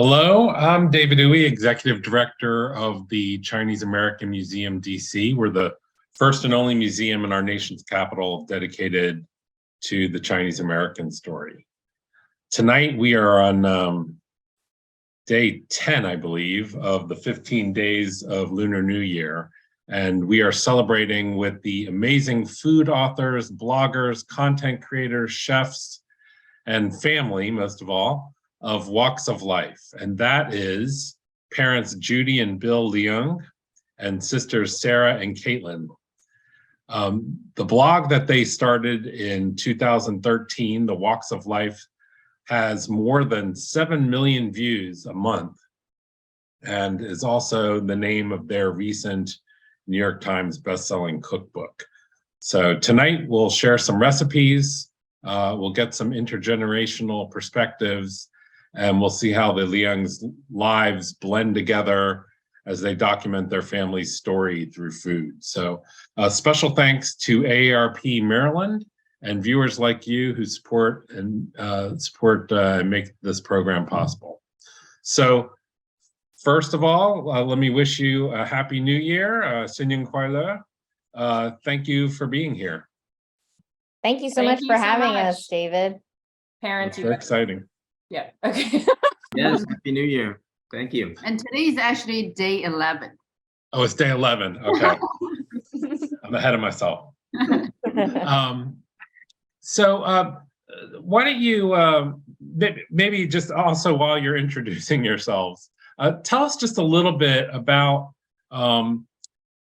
Hello, I'm David Uwe, Executive Director of the Chinese American Museum, DC. We're the first and only museum in our nation's capital dedicated to the Chinese American story. Tonight, we are on day 10, I believe, of the 15 days of Lunar New Year. And we are celebrating with the amazing food authors, bloggers, content creators, chefs, and family, most of all, of walks of life. And that is parents Judy and Bill Leung and sisters Sarah and Kaitlin. The blog that they started in 2013, The Walks of Life, has more than 7 million views a month and is also the name of their recent New York Times bestselling cookbook. So tonight we'll share some recipes, we'll get some intergenerational perspectives, and we'll see how the Leungs' lives blend together as they document their family's story through food. So special thanks to AARP Maryland and viewers like you who support and make this program possible. So first of all, let me wish you a Happy New Year,新年快乐. Thank you for being here. Thank you so much for having us, David. Parents, very exciting. Yeah. Okay. Yes. Happy New Year. Thank you. And today is actually day 11. Oh, it's day 11. Okay. I'm ahead of myself. So why don't you maybe just also while you're introducing yourselves, tell us just a little bit about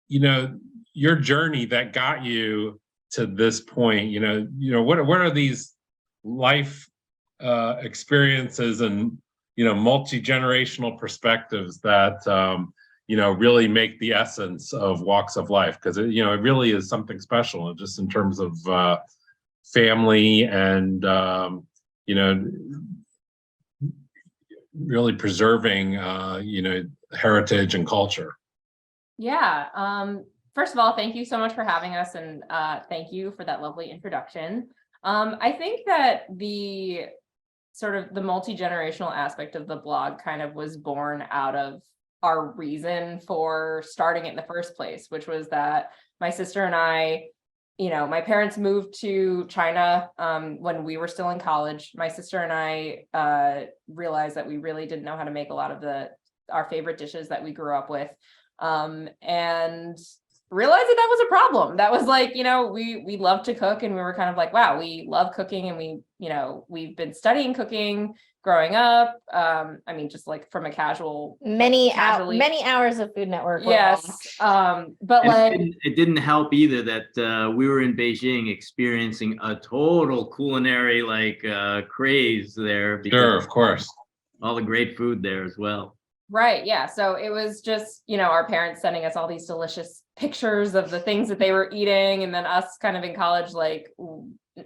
your journey that got you to this point. What are these life experiences and multi-generational perspectives that really make the essence of Walks of Life, because it really is something special just in terms of family and really preserving heritage and culture. Yeah. First of all, thank you so much for having us, and thank you for that lovely introduction. I think that the sort of the multi-generational aspect of the blog kind of was born out of our reason for starting it in the first place, which was that my sister and I, my parents moved to China when we were still in college. My sister and I realized that we really didn't know how to make a lot of our favorite dishes that we grew up with, and realized that was a problem. That was like, we love to cook, and we were kind of like, wow, we love cooking, and we've been studying cooking growing up. Just like from a casual, many hours of Food Network. Yes. But it didn't help either that we were in Beijing experiencing a total culinary craze there. Sure, of course. All the great food there as well. Right. Yeah. So it was just, our parents sending us all these delicious pictures of the things that they were eating. And then us kind of in college,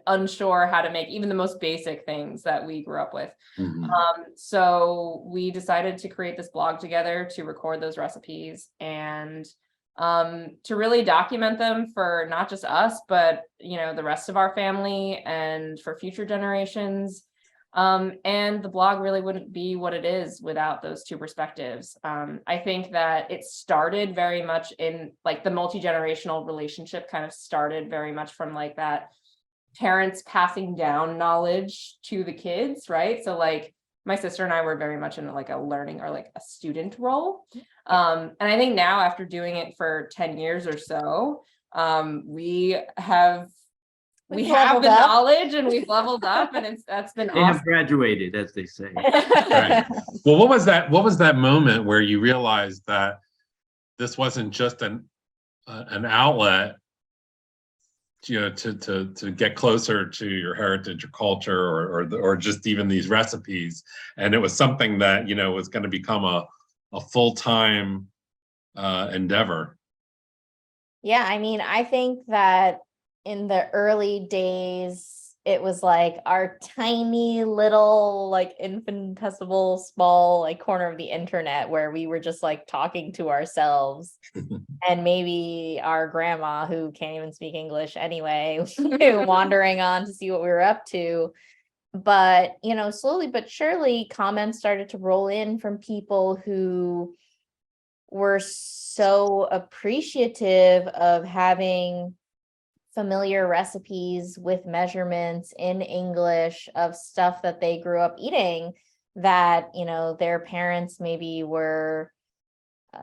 unsure how to make even the most basic things that we grew up with. Mm-hmm. So we decided to create this blog together to record those recipes and to really document them for not just us, but, the rest of our family and for future generations. And the blog really wouldn't be what it is without those two perspectives. I think that it started very much in the multi-generational relationship kind of started very much from that parents passing down knowledge to the kids, right? So my sister and I were very much in a learning or a student role. And I think now after doing it for 10 years or so, we have the knowledge and we've leveled up, and that's been awesome. They have graduated, as they say. Right. Well, what was that moment where you realized that this wasn't just an outlet, to get closer to your heritage or culture or just even these recipes, and it was something that was going to become a full-time endeavor? Yeah, I think that in the early days, it was our tiny little infinitesimal small corner of the internet where we were just talking to ourselves and maybe our grandma, who can't even speak English anyway, wandering on to see what we were up to. but, you know, slowly but surely comments started to roll in from people who were so appreciative of having familiar recipes with measurements in English of stuff that they grew up eating that, you know, their parents maybe were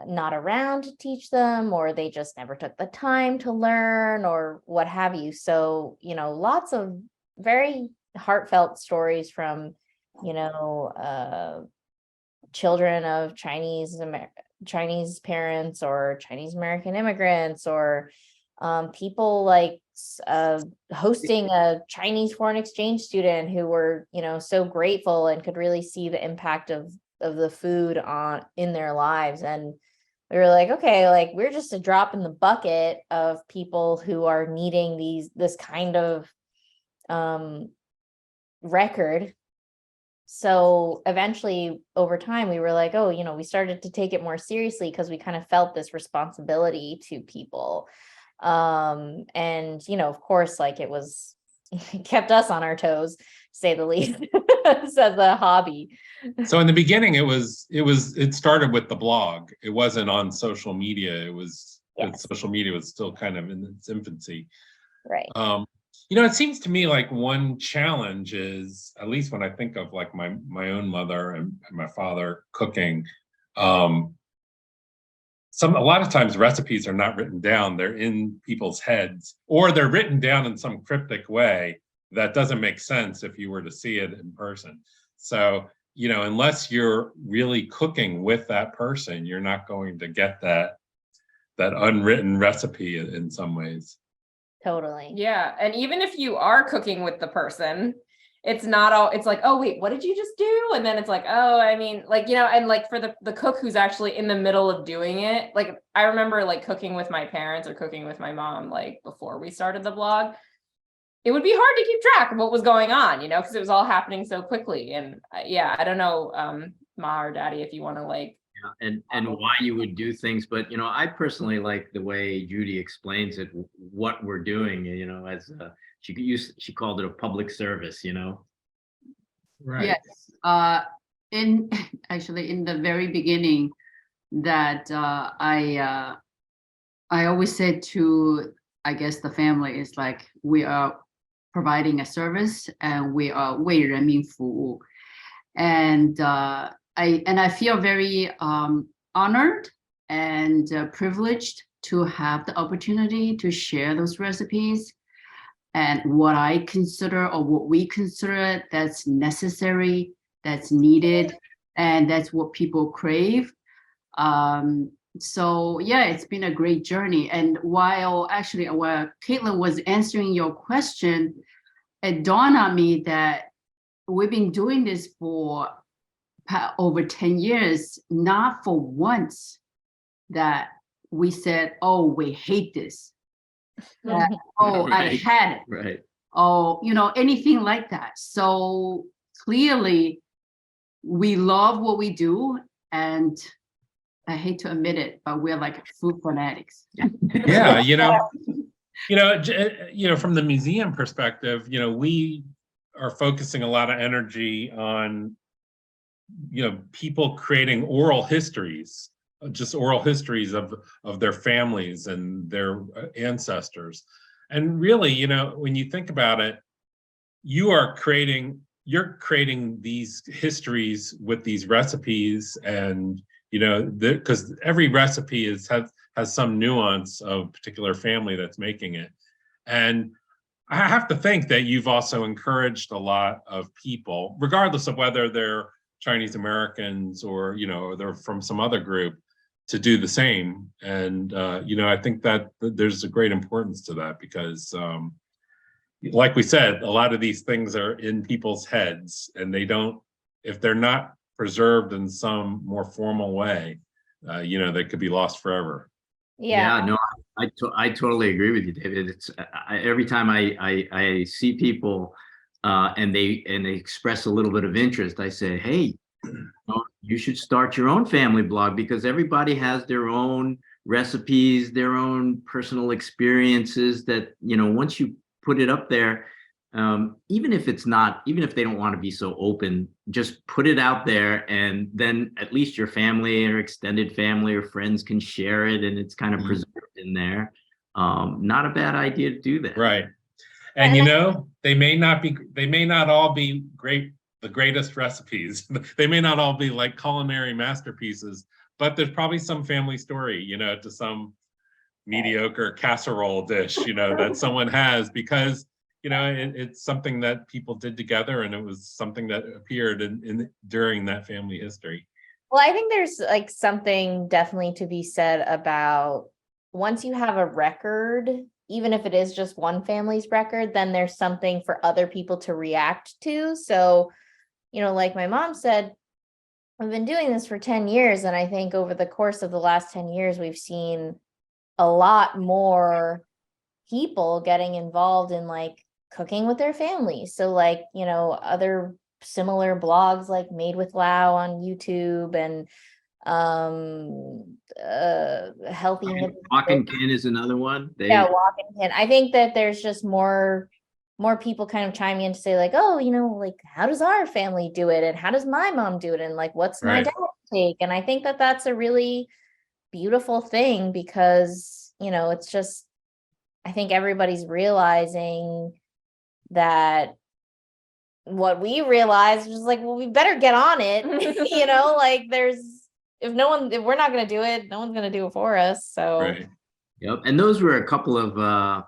not around to teach them, or they just never took the time to learn, or what have you. So, you know, lots of very heartfelt stories from, you know, children of Chinese parents or Chinese American immigrants, or people like hosting a Chinese foreign exchange student who were, you know, so grateful and could really see the impact of the food in their lives. And we were like, okay, like we're just a drop in the bucket of people who are needing this kind of record. So eventually over time we were like, oh, you know, we started to take it more seriously because we kind of felt this responsibility to people. And, you know, of course, like it kept us on our toes, to say the least, as a hobby. So in the beginning, it started with the blog. It wasn't on social media. Yes. Social media was still kind of in its infancy. Right. You know, it seems to me like one challenge is, at least when I think of like my own mother and my father cooking, a lot of times recipes are not written down. They're in people's heads, or they're written down in some cryptic way that doesn't make sense if you were to see it in person. So, you know, unless you're really cooking with that person, you're not going to get that unwritten recipe in some ways. Totally. Yeah. And even if you are cooking with the person, it's not all, it's like, oh, wait, what did you just do? And then it's like, oh, I mean, like, you know, and like for the cook who's actually in the middle of doing it, like I remember like cooking with my parents or cooking with my mom, like before we started the blog, it would be hard to keep track of what was going on, you know, because it was all happening so quickly. And yeah, I don't know, Ma or Daddy, if you want to like. Yeah, and why you would do things, but you know, I personally like the way Judy explains it, what we're doing, you know, as she called it a public service, you know. Right. Yes. Actually in the very beginning that I always said to, I guess, the family is like, we are providing a service and we are 为人民服务. And I feel very honored and privileged to have the opportunity to share those recipes and what I consider, or what we consider, that's necessary, that's needed, and that's what people crave. So yeah, it's been a great journey. And while Kaitlin was answering your question, it dawned on me that we've been doing this for over 10 years, not for once that we said, oh, we hate this. Oh, Right. I had it. Right. Oh, you know, anything like that. So clearly we love what we do, and I hate to admit it, but we're like food fanatics. Yeah, from the museum perspective, you know, we are focusing a lot of energy on, you know, people creating oral histories of their families and their ancestors. And really, you know, when you think about it, you're creating these histories with these recipes, and you know, because every recipe has some nuance of a particular family that's making it. And I have to think that you've also encouraged a lot of people, regardless of whether they're Chinese Americans or, you know, or they're from some other group, to do the same. And, you know, I think that there's a great importance to that because, like we said, a lot of these things are in people's heads, and if they're not preserved in some more formal way, you know, they could be lost forever. Yeah. No, I totally agree with you, David. It's every time I see people and they express a little bit of interest, I say, hey, you should start your own family blog, because everybody has their own recipes, their own personal experiences that, you know, once you put it up there, even if it's not, even if they don't want to be so open, just put it out there, and then at least your family or extended family or friends can share it, and it's kind of preserved in there. Not a bad idea to do that. Right. And you know, they may not all be the greatest recipes. They may not all be like culinary masterpieces, but there's probably some family story, you know, to some mediocre casserole dish, you know, that someone has, because you know it's something that people did together, and it was something that appeared in during that family history. Well, I think there's like something definitely to be said about once you have a record, even if it is just one family's record, then there's something for other people to react to. So, you know, like my mom said, we've been doing this for 10 years. And I think over the course of the last 10 years, we've seen a lot more people getting involved in like cooking with their families. So like, you know, other similar blogs like Made with Lao on YouTube, and healthy Walk and Can is another one. Walk and Can. I think that there's just more people kind of chiming in to say like, oh, you know, like how does our family do it, and how does my mom do it, and like what's my dad's take. And I think that that's a really beautiful thing, because you know, it's just, I think everybody's realizing that what we realized was like, well, we better get on it. You know, like if we're not going to do it, no one's going to do it for us. So Right. Yep. And those were a couple of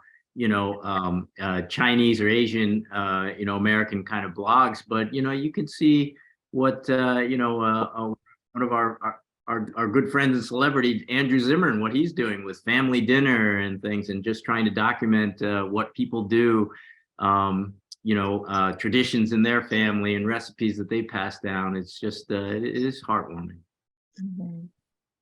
Chinese or Asian American kind of blogs, but you can see what one of our good friends and celebrity, Andrew Zimmern, what he's doing with family dinner and things, and just trying to document what people do, traditions in their family and recipes that they pass down. It's just, it is heartwarming. Mhm.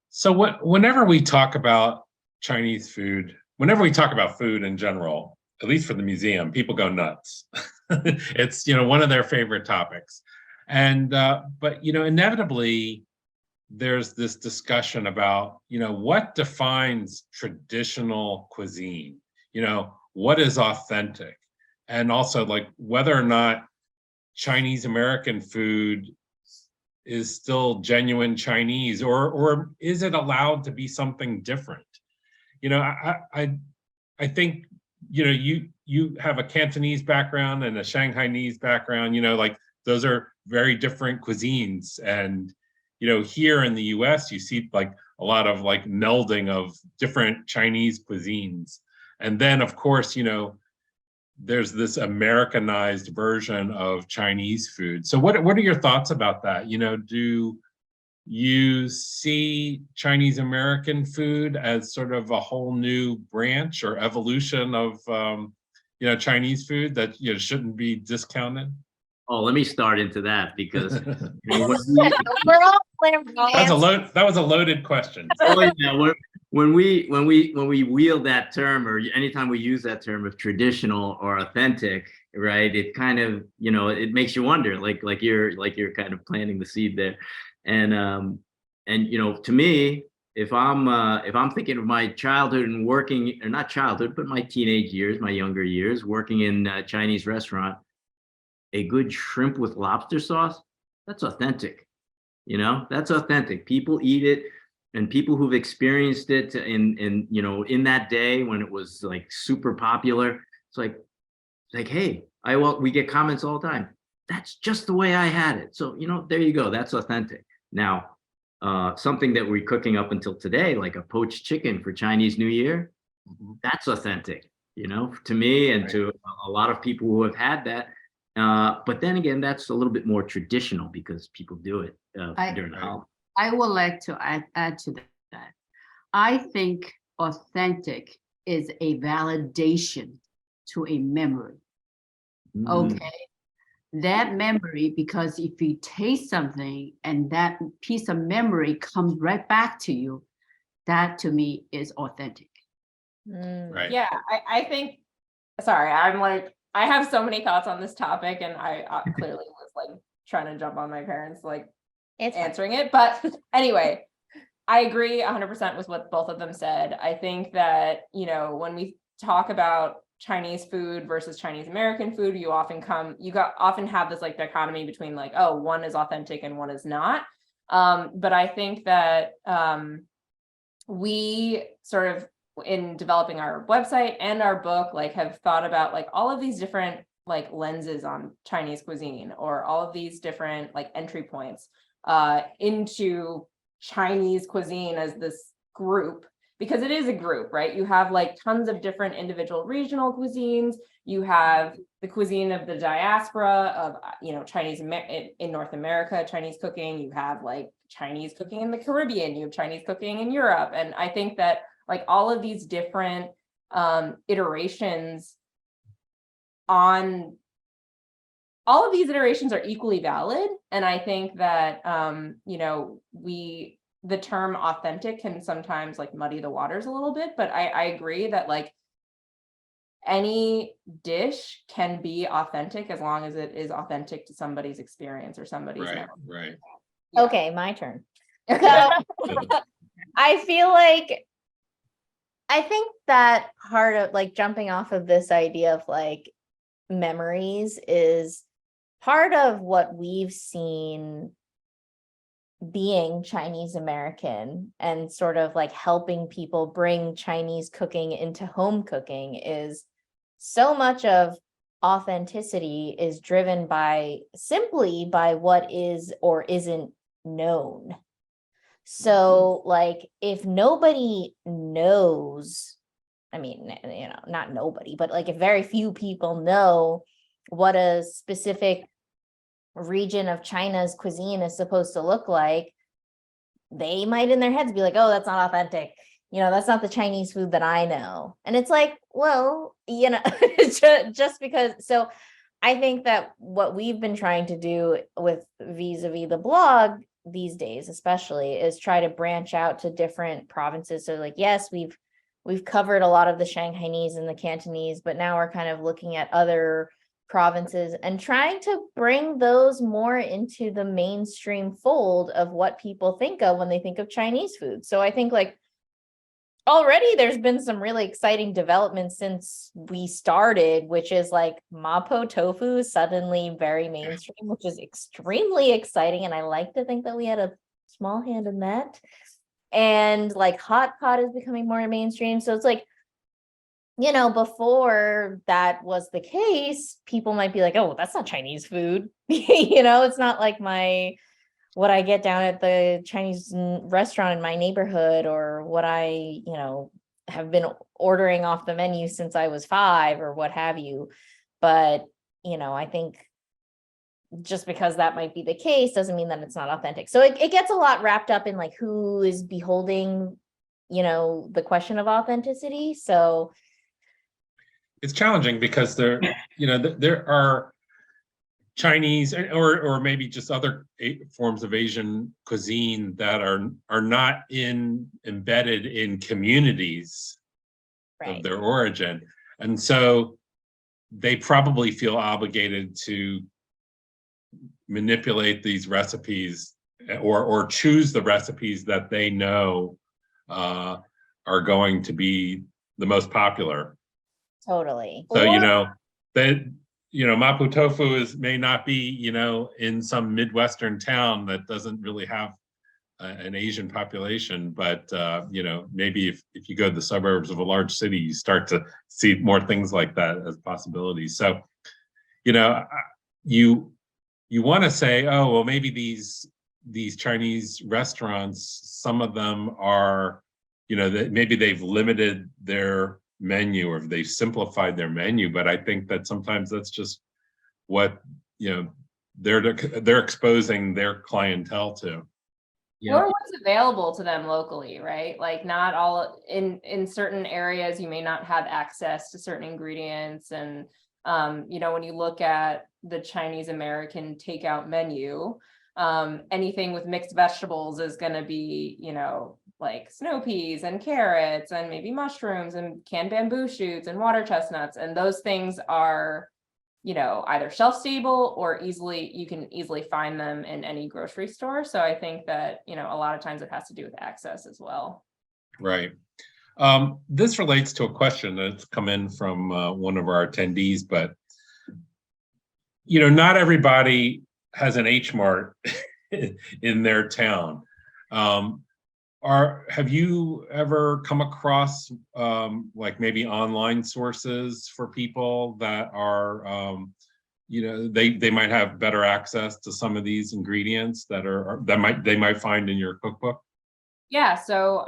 So whenever we talk about Chinese food, whenever we talk about food in general, at least for the museum, people go nuts. It's, one of their favorite topics. And, but, inevitably, there's this discussion about, what defines traditional cuisine? What is authentic? And also like whether or not Chinese American food is still genuine Chinese, or is it allowed to be something different? I think, you have a Cantonese background and a Shanghainese background, like those are very different cuisines. And, here in the US, you see like a lot of like melding of different Chinese cuisines. And then of course, there's this Americanized version of Chinese food. So what are your thoughts about that? Do you see Chinese American food as sort of a whole new branch or evolution of Chinese food that shouldn't be discounted? Oh, let me start into that, because We're all that was a loaded question. when we wield that term, or anytime we use that term of traditional or authentic, right, it kind of, it makes you wonder, like you're kind of planting the seed there. And to me, if I'm thinking of my childhood and working, or not childhood, but my teenage years, my younger years, working in a Chinese restaurant, a good shrimp with lobster sauce, that's authentic. That's authentic. People eat it, and people who've experienced it in that day when it was like super popular, it's like, hey, we get comments all the time. That's just the way I had it. So, there you go. That's authentic. Now, something that we're cooking up until today, like a poached chicken for Chinese New Year, that's authentic, to me and to a lot of people who have had that. But then again, that's a little bit more traditional because people do it during the holiday. I would like to add to that. I think authentic is a validation to a memory. Okay. That memory, because if you taste something and that piece of memory comes right back to you, that to me is authentic. Right. Yeah, I think, sorry, I have so many thoughts on this topic, and I clearly was like trying to jump on my parents, like answering it. But anyway, I agree 100% with what both of them said. I think that, when we talk about Chinese food versus Chinese American food, you often have this like dichotomy between like, oh, one is authentic and one is not. But I think that we sort of, in developing our website and our book, like have thought about like all of these different like lenses on Chinese cuisine, or all of these different like entry points into Chinese cuisine as this group, because it is a group, right? You have like tons of different individual regional cuisines. You have the cuisine of the diaspora of, you know, in North America, Chinese cooking. You have like Chinese cooking in the Caribbean. You have Chinese cooking in Europe. And I think that like all of these different iterations on all of these iterations are equally valid. And I think that, you know, the term authentic can sometimes like muddy the waters a little bit, but I agree that like any dish can be authentic as long as it is authentic to somebody's experience or somebody's Right, memory. right. Yeah. Okay, my turn. So I feel like, I think that part of like jumping off of this idea of like memories is part of what we've seen being Chinese American and sort of like helping people bring Chinese cooking into home cooking is so much of authenticity is driven simply by what is or isn't known. So like if nobody knows, I mean, you know, not nobody, but like if very few people know what a specific region of China's cuisine is supposed to look like, they might in their heads be like, oh, that's not authentic. You know, that's not the Chinese food that I know. And it's like, well, you know, just because. So I think that what we've been trying to do with vis-a-vis the blog these days, especially, is try to branch out to different provinces. So like, yes, we've covered a lot of the Shanghainese and the Cantonese, but now we're kind of looking at other provinces and trying to bring those more into the mainstream fold of what people think of when they think of Chinese food. So I think like already there's been some really exciting developments since we started, which is like mapo tofu is suddenly very mainstream, which is extremely exciting. And I like to think that we had a small hand in that. And like hot pot is becoming more mainstream. So it's like, you know, before that was the case, people might be like, oh, that's not Chinese food. You know, it's not like what I get down at the Chinese restaurant in my neighborhood, or what I, you know, have been ordering off the menu since I was 5 or what have you. But, you know, I think just because that might be the case doesn't mean that it's not authentic. So it gets a lot wrapped up in like who is beholding, you know, the question of authenticity. So It's challenging because there are Chinese or maybe just other forms of Asian cuisine that are not embedded in communities of their origin, and so they probably feel obligated to manipulate these recipes or choose the recipes that they know are going to be the most popular. Totally. So, mapo tofu may not be, in some Midwestern town that doesn't really have an Asian population, but, maybe if you go to the suburbs of a large city, you start to see more things like that as possibilities. So, you want to say, oh, well, maybe these Chinese restaurants, some of them are, maybe they've limited their menu or they've simplified their menu, but I think that sometimes that's just what they're exposing their clientele to. Or what's available to them locally, right? Like not all in certain areas you may not have access to certain ingredients, and when you look at the Chinese American takeout menu, anything with mixed vegetables is going to be like snow peas and carrots and maybe mushrooms and canned bamboo shoots and water chestnuts. And those things are, either shelf stable or you can easily find them in any grocery store. So I think that, a lot of times it has to do with access as well. Right. This relates to a question that's come in from one of our attendees, but not everybody has an H Mart in their town. Have you ever come across like maybe online sources for people that are they might have better access to some of these ingredients that they might find in your cookbook? Yeah, so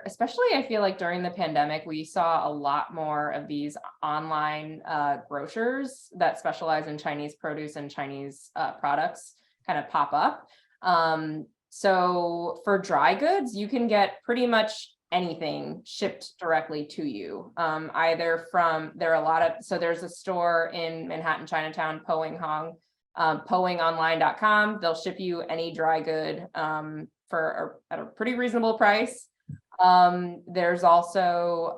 especially I feel like during the pandemic, we saw a lot more of these online grocers that specialize in Chinese produce and Chinese products kind of pop up. So for dry goods, you can get pretty much anything shipped directly to you. There's a store in Manhattan, Chinatown, poingonline.com. They'll ship you any dry good at a pretty reasonable price. There's also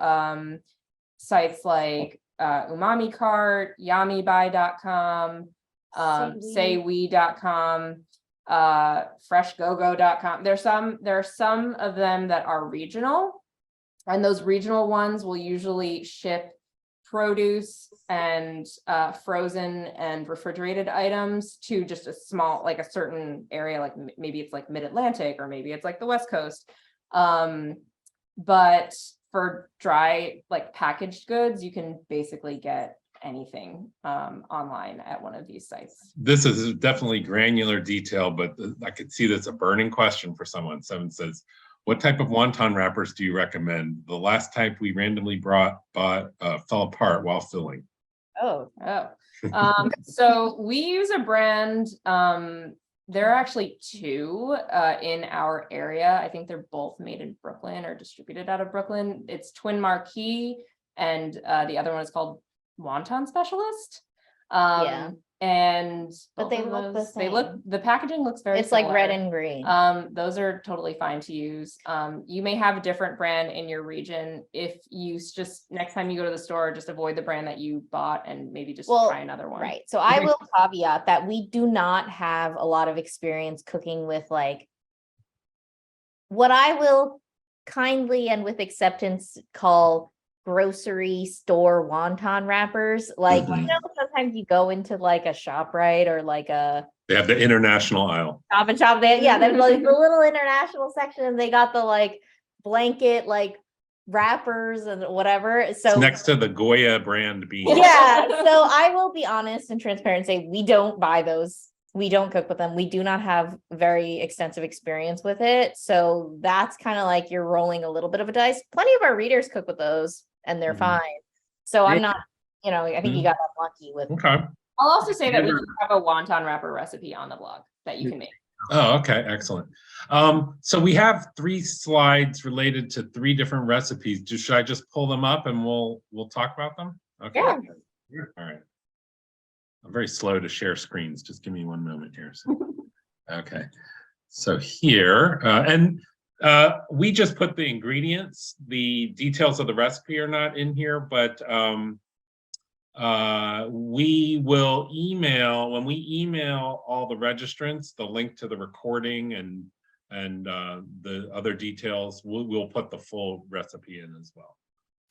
sites like Umami Cart, YummyBuy.com, SayWe.com, FreshGoGo.com. There are some of them that are regional, and those regional ones will usually ship produce and frozen and refrigerated items to just a small, like a certain area, like maybe it's like mid-Atlantic or maybe it's like the West Coast. But for dry, like packaged goods, you can basically get anything online at one of these sites. This is definitely granular detail, but I could see that's a burning question for someone. Someone says, what type of wonton wrappers do you recommend? The last type we randomly bought fell apart while filling. Oh. So we use a brand. There are actually two in our area. I think they're both made in Brooklyn or distributed out of Brooklyn. It's Twin Marquee, and the other one is called Wonton Specialist. But they look the same. The packaging looks very It's similar. like red and green. Those are totally fine to use. You may have a different brand in your region. If you just next time you go to the store, just avoid the brand that you bought and maybe just try another one. Right. So I will caveat that we do not have a lot of experience cooking with like what I will kindly and with acceptance call grocery store wonton wrappers. Like, sometimes you go into like a ShopRite or like they have the international aisle. Stop and Shop. There's like the little international section, and they got the like blanket like wrappers and whatever. So it's next to the Goya brand beans. Yeah. So I will be honest and transparent and say we don't buy those. We don't cook with them. We do not have very extensive experience with it. So that's kind of like you're rolling a little bit of a dice. Plenty of our readers cook with those and they're fine. So I'm not, I think you got unlucky with. Okay. I'll also say that we do have a wonton wrapper recipe on the blog that you can make. Oh, okay. Excellent. So we have 3 slides related to 3 different recipes. Should I just pull them up and we'll talk about them? Okay. Yeah. All right. I'm very slow to share screens. Just give me one moment here. Okay. So here, we just put the ingredients. The details of the recipe are not in here, but we will email, when we email all the registrants, the link to the recording and the other details, we'll put the full recipe in as well.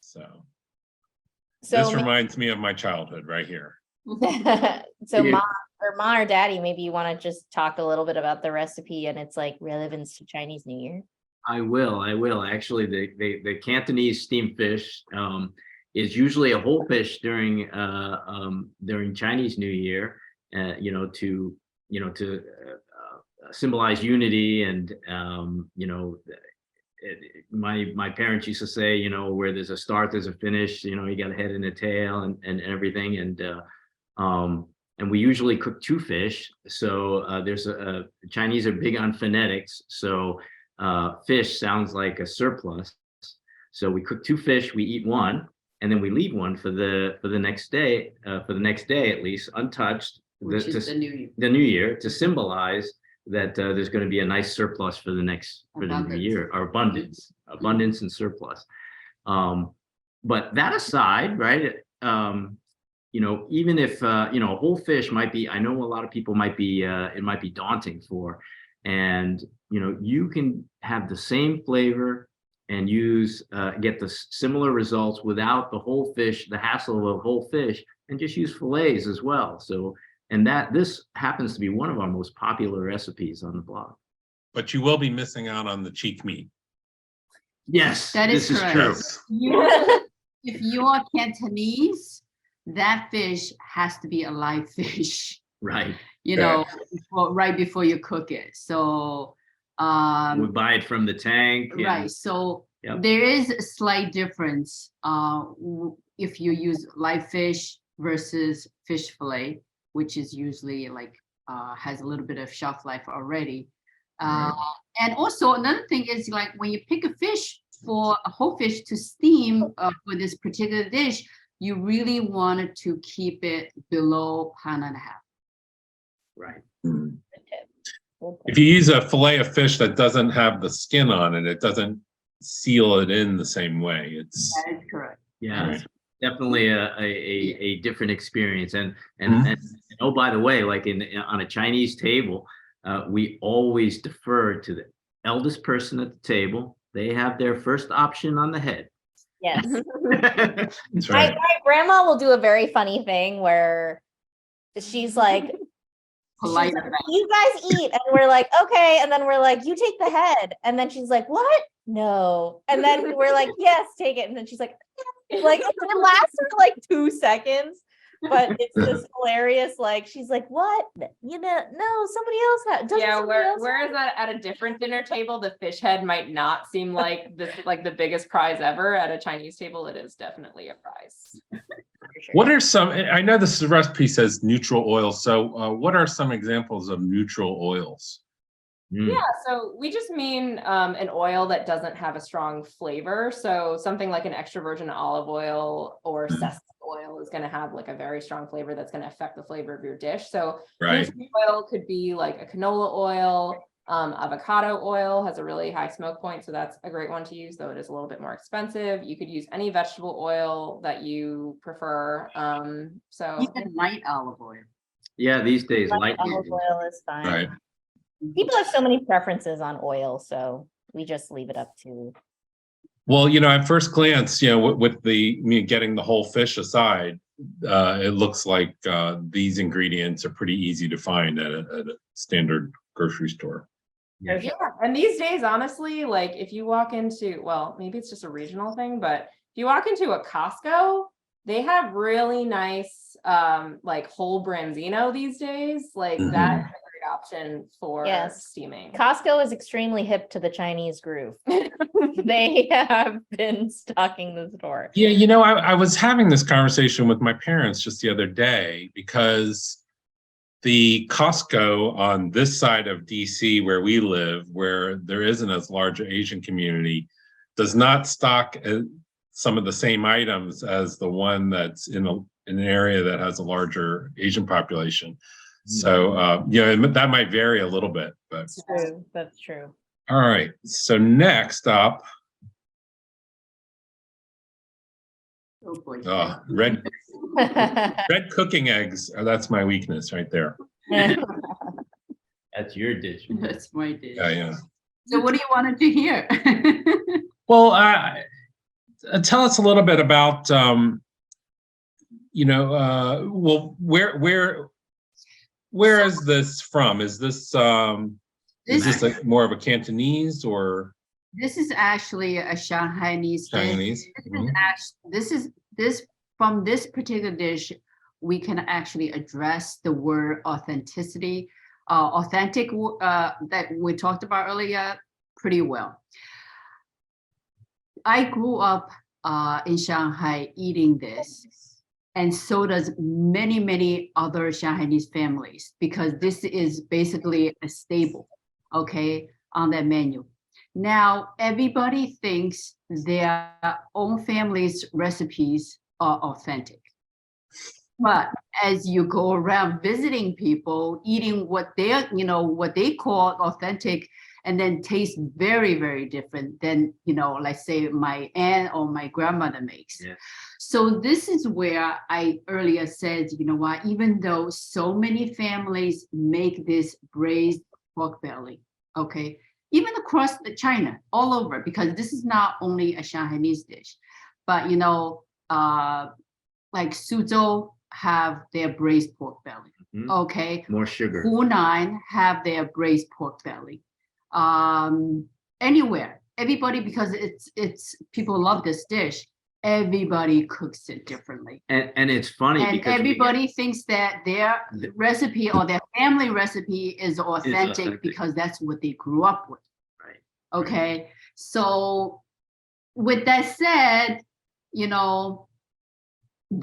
So this reminds me of my childhood right here. So Ma or Daddy, maybe you want to just talk a little bit about the recipe and its like relevance to Chinese New Year. I will. Actually, the Cantonese steamed fish is usually a whole fish during Chinese New Year, to symbolize unity and my parents used to say, where there's a start, there's a finish. You got a head and a tail and everything, and we usually cook 2 fish. So there's Chinese are big on phonetics, so fish sounds like a surplus. So we cook 2 fish, we eat 1, and then we leave 1 for the next day, at least untouched. Which is the New Year. The New Year, to symbolize that there's going to be a nice surplus for the New Year, or abundance and surplus. But that aside, right? Even if a whole fish might be, I know a lot of people might be, it might be daunting for, and you can have the same flavor and use get the similar results without the whole fish, the hassle of whole fish, and just use fillets as well. So, and this happens to be one of our most popular recipes on the blog. But you will be missing out on the cheek meat. Yes, That is this correct. is true. If you're Cantonese, that fish has to be a live fish, Right. you know, right before you cook it. So, We buy it from the tank. and- right. So Yep. there is a slight difference if you use live fish versus fish fillet, which is usually like has a little bit of shelf life already. Right. And also another thing is like when you pick a fish for a whole fish to steam for this particular dish, you really wanted to keep it below 1.5 pounds. Right. If you use a fillet of fish that doesn't have the skin on it, it doesn't seal it in the same way. It's That is correct. Yeah, Right. it's definitely a different experience. And Mhm. and oh, by the way, like on a Chinese table, we always defer to the eldest person at the table. They have their first option on the head. Yes. That's My, right. my grandma will do a very funny thing where she's like, Polite. you guys eat, and we're like, okay, and then we're like, you take the head, and then she's like, what? No, and then we're like, yes, take it, and then she's like it lasts for like 2 seconds, but it's this hilarious, like she's like, what? You know, no, somebody else doesn't Yeah, somebody else have whereas at a different dinner table, the fish head might not seem like this, like the biggest prize ever. At a Chinese table, it is definitely a prize. it?" For sure. What are some, I know this recipe says neutral oil. So what are some examples of neutral oils? Mm. Yeah, so we just mean an oil that doesn't have a strong flavor. So something like an extra virgin olive oil or sesame oil is going to have like a very strong flavor that's going to affect the flavor of your dish. So Right. neutral oil could be like a canola oil. Avocado oil has a really high smoke point, so that's a great one to use, though it is a little bit more expensive. You could use any vegetable oil that you prefer. So Even light olive oil. Yeah, these days, light Olive oil is fine. Right. People have so many preferences on oil, so we just leave it up to. Well, at first glance, with getting the whole fish aside, it looks like these ingredients are pretty easy to find at a standard grocery store. Yeah. yeah, and these days, honestly, like if you walk into, well, maybe it's just a regional thing, but if you walk into a Costco, they have really nice like whole branzino these days. Like Mhm. that is a great option for Yes. steaming. Costco is extremely hip to the Chinese groove. They have been stocking the store. Yeah, I was having this conversation with my parents just the other day because the Costco on this side of DC where we live, where there isn't as large an Asian community, does not stock some of the same items as the one that's in an area that has a larger Asian population. So, that might vary a little bit, but That's true. That's true. all right. So next up, Oh boy. red cooking eggs. That's my weakness right there. That's your dish. That's my dish. Yeah. So what do you want to do here? Well, tell us a little bit about, well, where is this from? Is this more of a Cantonese or This is actually a Shanghainese dish. Chinese? From this particular dish, we can actually address the word authenticity, authentic that we talked about earlier pretty well. I grew up in Shanghai eating this, and so does many other Shanghainese families, because this is basically a staple, okay, on that menu. Now, everybody thinks their own family's recipes are authentic. But as you go around visiting people, eating what they call authentic, and then taste very, very different than, like say my aunt or my grandmother makes. Yeah. So this is where I earlier said, even though so many families make this braised pork belly, okay, even across China, all over, because this is not only a Shanghainese dish, but like Suzhou have their braised pork belly. Mhm. Okay. More sugar. Hunan have their braised pork belly. Anywhere, everybody, because it's people love this dish. Everybody cooks it differently. And it's funny And because everybody thinks that their recipe or their family recipe is authentic authentic. because that's what they grew up with. Right. Okay. So with that said,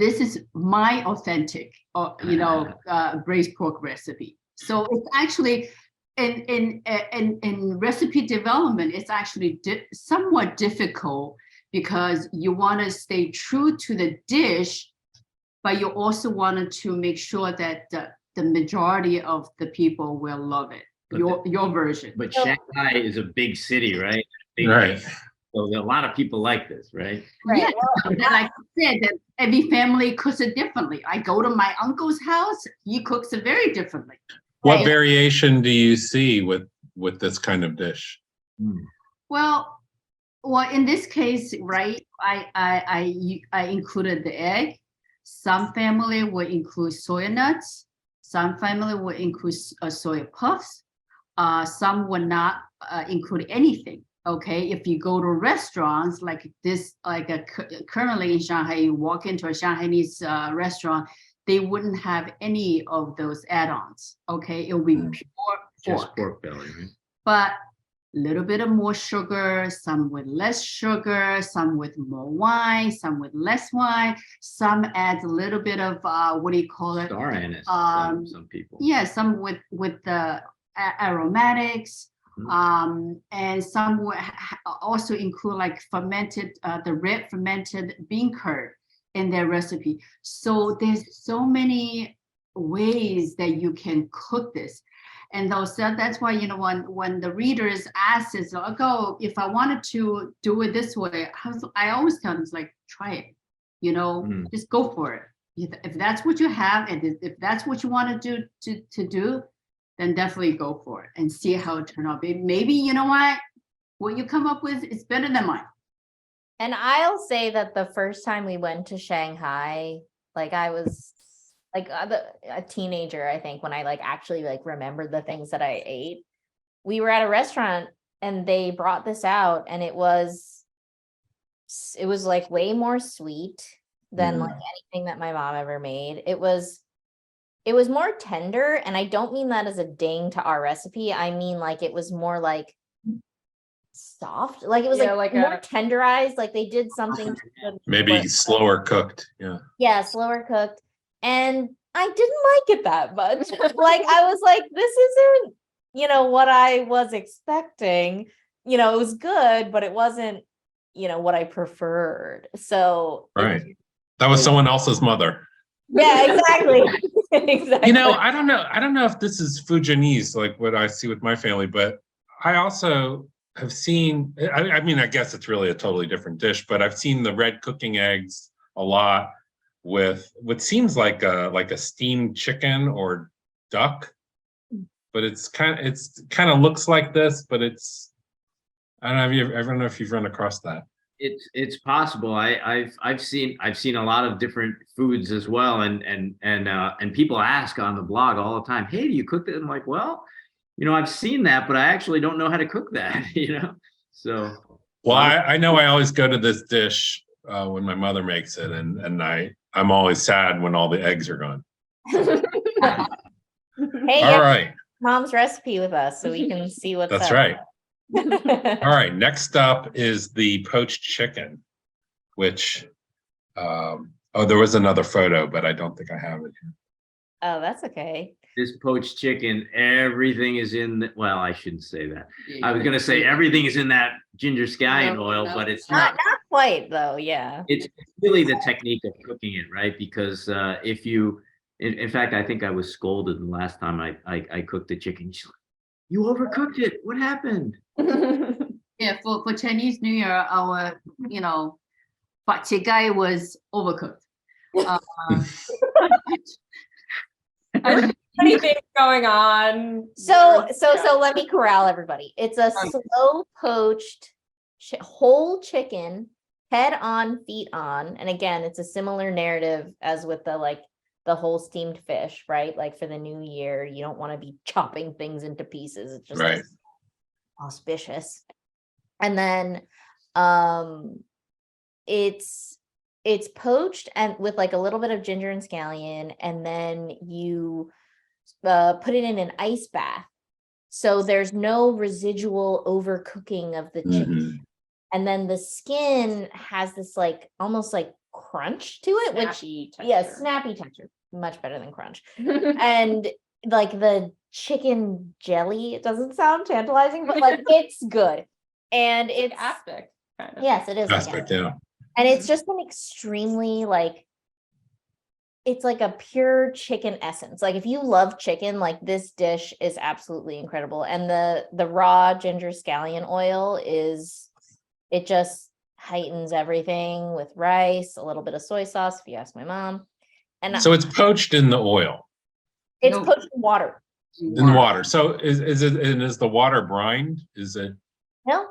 this is my authentic, braised pork recipe. So it's actually in recipe development, it's actually somewhat difficult because you want to stay true to the dish, but you also wanted to make sure that the majority of the people will love it. But Your version. But Shanghai is a big city, right? Right. So a lot of people like this, right? Right. Yeah, and like I said, that every family cooks it differently. I go to my uncle's house, he cooks it very differently. What Right. variation do you see with this kind of dish? Well, in this case, right, I included the egg. Some family will include soya nuts. Some family will include soya puffs. Some will not include anything. Okay, if you go to restaurants like this, currently in Shanghai, you walk into a Shanghainese restaurant, they wouldn't have any of those add-ons. Okay, it will be pure Just pork. pork belly, right? But a little bit of more sugar, some with less sugar, some with more wine, some with less wine, some adds a little bit of what do you call it? Star anise. Some people. Yeah, some with the aromatics. And some will also include like fermented, the red fermented bean curd in their recipe. So there's so many ways that you can cook this. And that's why, when the readers ask us, if I wanted to do it this way, I always tell them, it's like, try it, just go for it. If that's what you have, and if that's what you want to do, then definitely go for it and see how it turned out. Maybe, what you come up with is better than mine. And I'll say that the first time we went to Shanghai, like I was like a teenager, I think, when I actually remembered the things that I ate. We were at a restaurant and they brought this out, and it was like way more sweet than like anything that my mom ever made. It was more tender, and I don't mean that as a ding to our recipe. I mean it was more soft, it was more tenderized, they did something Maybe slower cooked. Yeah. Slower cooked, and I didn't like it that much. I was like, this isn't what I was expecting. It was good, but it wasn't what I preferred. So Right. That was someone else's mother. Yeah, exactly. Exactly. I don't know if this is Fujianese, like what I see with my family, but I also have seen, I mean, I guess it's really a totally different dish, but I've seen the red cooking eggs a lot with what seems like a steamed chicken or duck, but it's kind of looks like this, but it's, I don't know if you've run across that. It's possible. I've seen a lot of different foods as well, and people ask on the blog all the time, hey, do you cook that? I'm like, well, I've seen that, but I actually don't know how to cook that. So well, I know I always go to this dish when my mother makes it, and I'm always sad when all the eggs are gone. Hey, all right, mom's recipe with us so we can see what's that's up. right. All right, next up is the poached chicken, which, there was another photo, but I don't think I have it here. Oh, that's okay. this poached chicken, everything is in, well, I shouldn't say that. I was going to say everything is in that ginger scallion oil, but it's not. Not quite though, yeah. It's really the technique of cooking it, right? Because if you, in fact, I think I was scolded the last time I cooked the chicken. She's like, you overcooked it. What happened? Yeah, for Chinese New Year, our, Poached guy was overcooked. many things going on. So Yeah. let me corral everybody. It's a Okay. slow poached whole chicken, head on, feet on. And again, it's a similar narrative as with the whole steamed fish, right? Like for the new year, you don't want to be chopping things into pieces. It's just Right. auspicious. And then it's poached and with like a little bit of ginger and scallion, and then you put it in an ice bath. So there's no residual overcooking of the chicken. Mhm. And then the skin has this like almost like crunch to it, which Snappy yeah, texture. snappy texture, much better than crunch. And like the chicken jelly, it doesn't sound tantalizing, but like it's good. And It's it's aspic, kind of. yes, it is like Aspect, yeah. and it's just an extremely like it's like a pure chicken essence. Like if you love chicken, like this dish is absolutely incredible. And the raw ginger scallion oil is it just heightens everything with rice, a little bit of soy sauce, if you ask my mom. And So it's poached in the oil, it's No. poached in water. in the water. So is the water brined? Is it? No,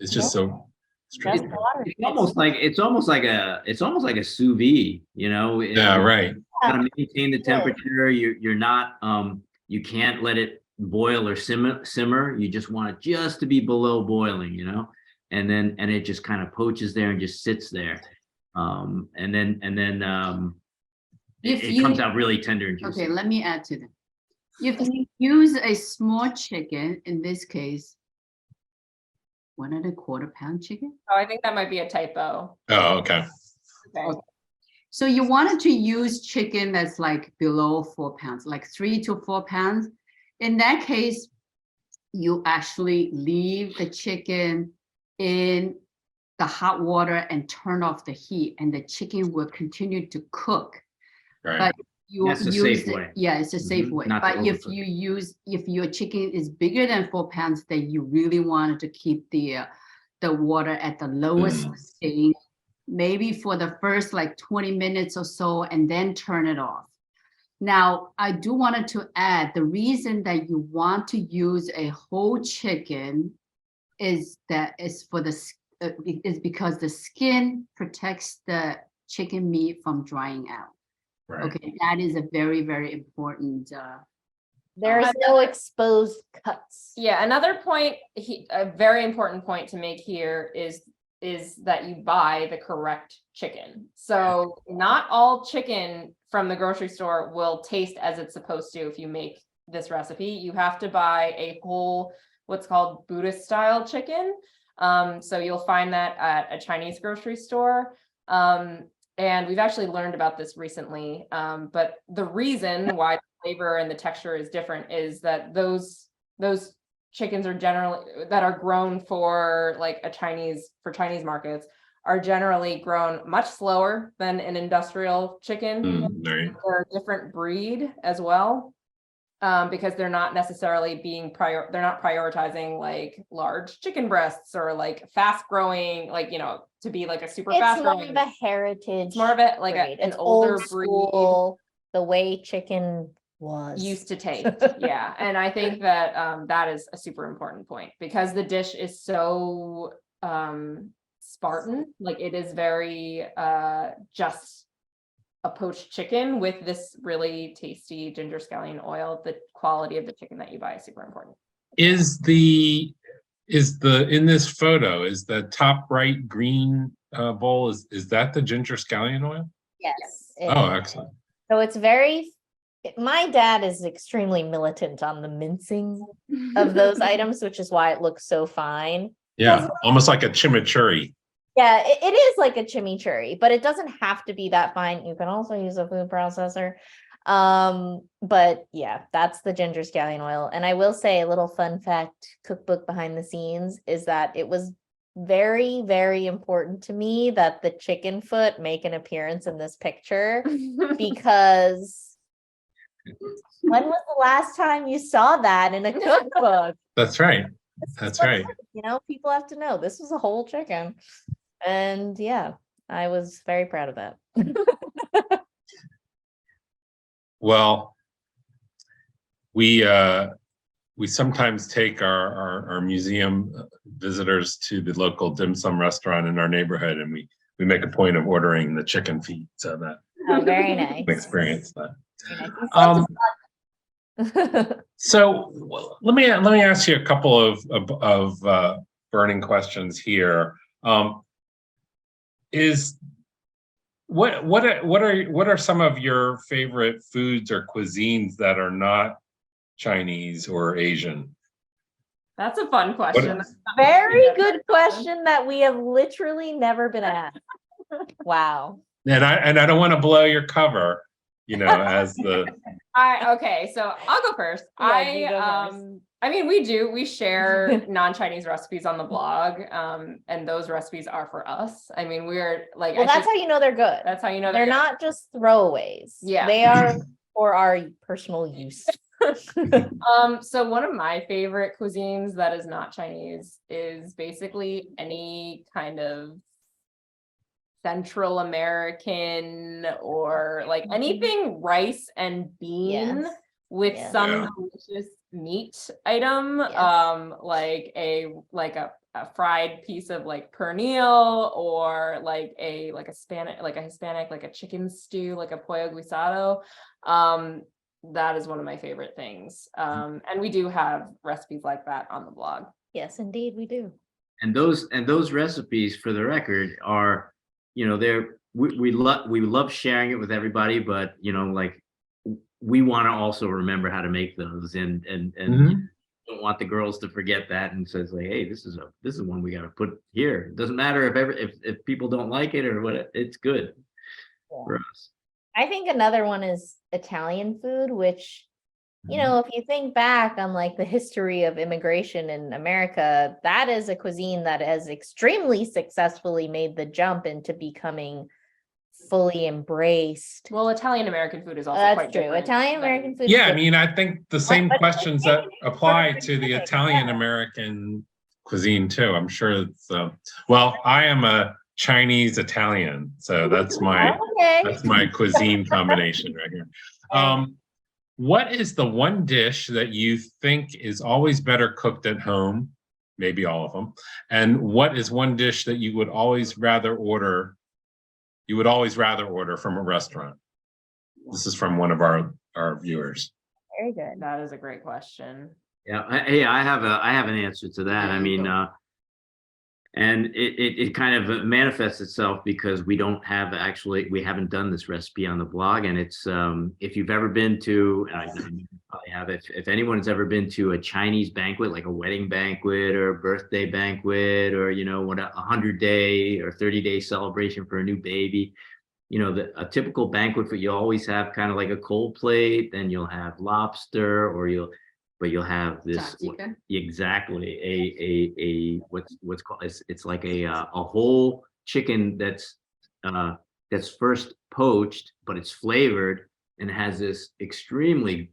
It's just so straight. just water. It's almost like a sous vide, you know? Yeah, right. Gotta maintain the temperature. You're not you can't let it boil or simmer. You just want it just to be below boiling, you know? And it just kind of poaches there and just sits there. And then If it you- comes out really tender and juicy. Okay, let me add to that. If you use a small chicken, in this case, 1¼ pound chicken. Oh, I think that might be a typo. Oh, okay. Okay. So you wanted to use chicken that's like below 4 pounds, like 3 to 4 pounds. In that case, you actually leave the chicken in the hot water and turn off the heat, and the chicken will continue to cook. Right. But you That's the use safe way. Yeah, it's a safe Mhm, way. not to But if overcook. if your chicken is bigger than 4 pounds, then you really wanted to keep the water at the lowest setting, maybe for the first like 20 minutes or so, and then turn it off. Now, I do wanted to add the reason that you want to use a whole chicken is because the skin protects the chicken meat from drying out. Right. Okay, that is a very, very important. There's no exposed cuts. Yeah, another point, a very important point to make here is that you buy the correct chicken. So not all chicken from the grocery store will taste as it's supposed to if you make this recipe. You have to buy a whole, what's called Buddhist style chicken. So you'll find that at a Chinese grocery store. And we've actually learned about this recently. But the reason why the flavor and the texture is different is that those chickens are generally that are grown for like Chinese markets are generally grown much slower than an industrial chicken. Right. They're a different breed as well. Because they're not necessarily they're not prioritizing like large chicken breasts or like fast growing, like, to be like a super fast It's more growing. of a heritage. It's more of it like breed. an It's older old breed school, the way chicken was used to taste. Yeah. And I think that that is a super important point because the dish is so Spartan. Like it is very just a poached chicken with this really tasty ginger scallion oil. The quality of the chicken that you buy is super important. Is the in this photo, is the top right green bowl, is that the ginger scallion oil? Yes. Oh, excellent. So it's my dad is extremely militant on the mincing of those items, which is why it looks so fine. Yeah, almost like a chimichurri. Yeah, it is like a chimichurri, but it doesn't have to be that fine. You can also use a food processor. But yeah, that's the ginger scallion oil. And I will say a little fun fact, cookbook behind the scenes, is that it was very, very important to me that the chicken foot make an appearance in this picture because when was the last time you saw that in a cookbook? That's right. That's right. People have to know this was a whole chicken. And yeah, I was very proud of that. Well, we sometimes take our museum visitors to the local dim sum restaurant in our neighborhood, and we make a point of ordering the chicken feet so that Oh, very nice. experience that. Very nice. So let me ask you a couple of burning questions here. What are some of your favorite foods or cuisines that are not Chinese or Asian? That's a fun question. Very good question that we have literally never been asked. Wow. And I don't want to blow your cover, as the Okay, so I'll go first. Yeah, you go first. I mean, we share non-Chinese recipes on the blog, and those recipes are for us. I mean, we're like, Well, that's how you know they're good. that's how you know They're good. not just throwaways. Yeah. They are for our personal use. So one of my favorite cuisines that is not Chinese is basically any kind of Central American or like anything rice and bean Yes. with Yes. some Yeah. delicious meat item, Yes. like a fried piece of like pernil, or like a Hispanic, like a chicken stew, like a pollo guisado. That is one of my favorite things. And we do have recipes like that on the blog. Yes, indeed, we do. And those recipes, for the record, are, we love sharing it with everybody, but like we want to also remember how to make those, and Mhm. don't want the girls to forget that, and says like, hey, this is one we got to put here. It doesn't matter if people don't like it or what, it's good for us. I think another one is Italian food, which, if you think back on like the history of immigration in America, that is a cuisine that has extremely successfully made the jump into becoming fully embraced. Well, Italian American food is also That's quite true. different Italian than- American food. Yeah, I is mean, I think the same but questions that Italian is apply sort of to the specific, Italian yeah. American cuisine too. I'm sure it's well, I am a Chinese Italian, so that's my Okay. cuisine combination right here. What is the one dish that you think is always better cooked at home? Maybe all of them. And what is one dish that you would always rather order? You would always rather order from a restaurant. This is from one of our viewers. Very good. That is a great question. Yeah, I have an answer to that. Yeah, I you mean, go. and it kind of manifests itself because we haven't done this recipe on the blog, and it's if you've ever been to, I know you probably have, if anyone's ever been to a Chinese banquet, like a wedding banquet or a birthday banquet, or what, a 100-day or 30-day celebration for a new baby, a typical banquet, you always have kind of like a cold plate, then you'll have lobster, but you'll have this Chicken. exactly a what's called, it's like a whole chicken that's first poached, but it's flavored and has this extremely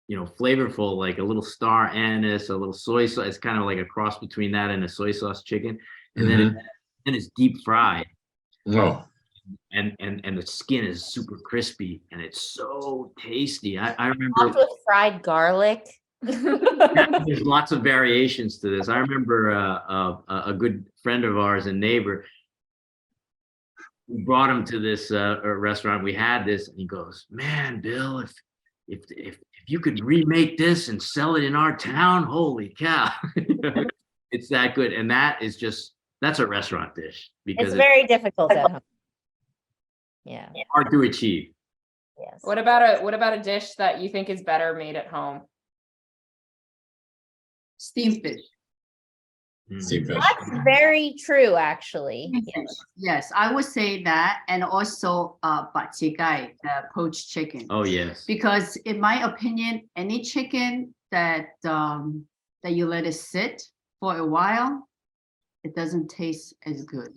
flavorful, like a little star anise, a little soy sauce. It's kind of like a cross between that and a soy sauce chicken, and then it's deep fried. Oh. And the skin is super crispy and it's so tasty. I Topped remember with fried garlic. there's lots of variations to this. I remember a good friend of ours, a neighbor, we brought him to this restaurant. We had this, and he goes, "Man, Bill, if you could remake this and sell it in our town, holy cow!" It's that good, and that's a restaurant dish because It's very difficult at home. Yeah. hard to achieve. Yes. What about a dish that you think is better made at home? Steamed fish. Steamed fish. That's very true, actually. Steamed fish. Yes, I would say that, and also bachigai, the poached chicken. Oh yes. Because in my opinion, any chicken that you let it sit for a while, it doesn't taste as good.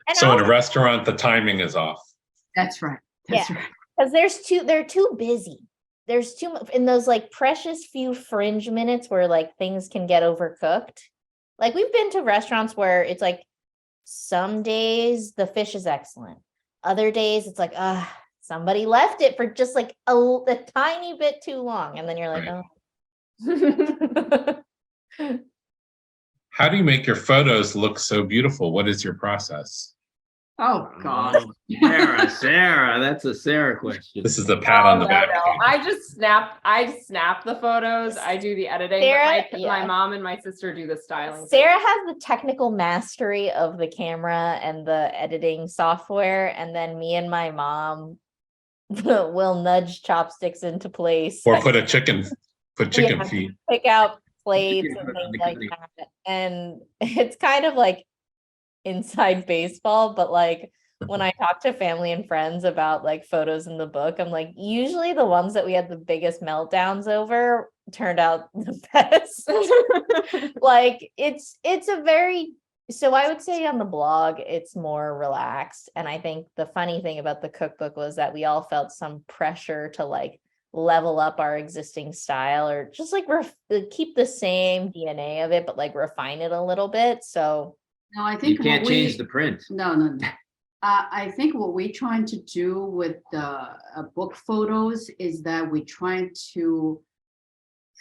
And So in a also, restaurant, the timing is off. That's right. That's right. because they're too busy. There's too much in those like precious few fringe minutes where like things can get overcooked. Like we've been to restaurants where it's like some days the fish is excellent. Other days it's like, somebody left it for just like a tiny bit too long. And then you're like, Right. oh, How do you make your photos look so beautiful? What is your process? Oh, God. Oh, Sarah, that's a Sarah question. This is a pat on the back. I just snap the photos. I do the editing. But Sarah, my yeah. mom and my sister do the styling. Sarah has the technical mastery of the camera and the editing software, and then me and my mom will nudge chopsticks into place, Or put chicken Yeah. feet. pick out plates Chicken and foot on things the like cutting. that. And it's kind of like inside baseball, but like when I talk to family and friends about like photos in the book, I'm like, usually the ones that we had the biggest meltdowns over turned out the best. Like it's a very, so I would say on the blog it's more relaxed, and I think the funny thing about the cookbook was that we all felt some pressure to like level up our existing style, or just like keep the same DNA of it but like refine it a little bit. So No, I You think can't what change we, the print. no. I think what we're trying to do with the book photos is that we're trying to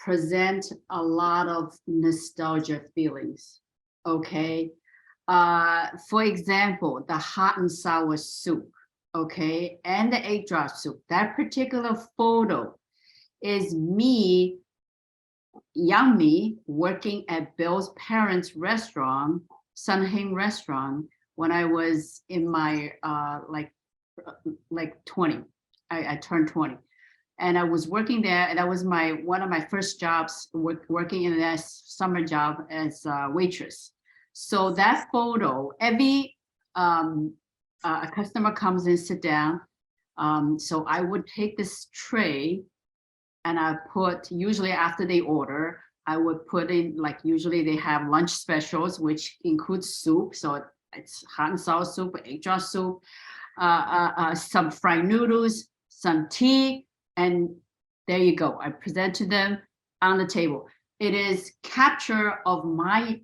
present a lot of nostalgia feelings. Okay. For example, the hot and sour soup, okay, and the egg drop soup. That particular photo is me, young me, working at Bill's parents' restaurant, Sunhing restaurant, when I was in my like 20. I turned 20. And I was working there, and that was one of my first jobs, working in that summer job as a waitress. So that photo, every a customer comes and sit down. So I would take this tray, and I put, usually after they order, I would put in, like, usually they have lunch specials, which includes soup. So it's hot and sour soup, egg drop soup, some fried noodles, some tea, and there you go. I present to them on the table. It is capture of my,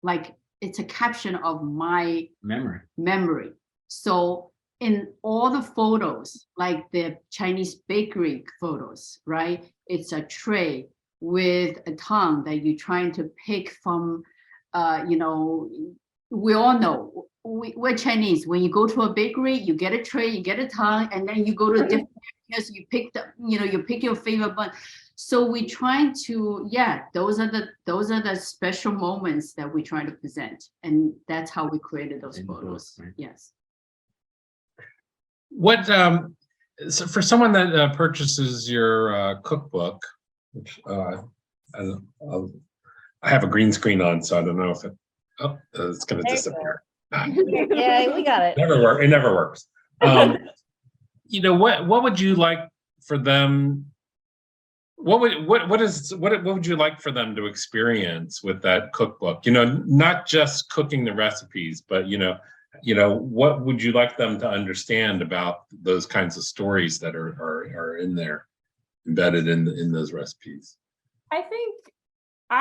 like, it's a caption of my memory. So in all the photos, like the Chinese bakery photos, right? It's a tray with a tongue that you're trying to pick from, we all know, we're Chinese. When you go to a bakery, you get a tray, you get a tongue, and then you go to different areas, you pick you pick your favorite bun. So we're trying to, those are the special moments that we're trying to present. And that's how we created those photos. Right? Yes. What so for someone that purchases your cookbook, which I have a green screen on, so I don't know if it's going to disappear. yeah, we got it. It never works. What would you like for them? What would you like for them to experience with that cookbook? Not just cooking the recipes, but what would you like them to understand about those kinds of stories that are in there, embedded in those recipes? I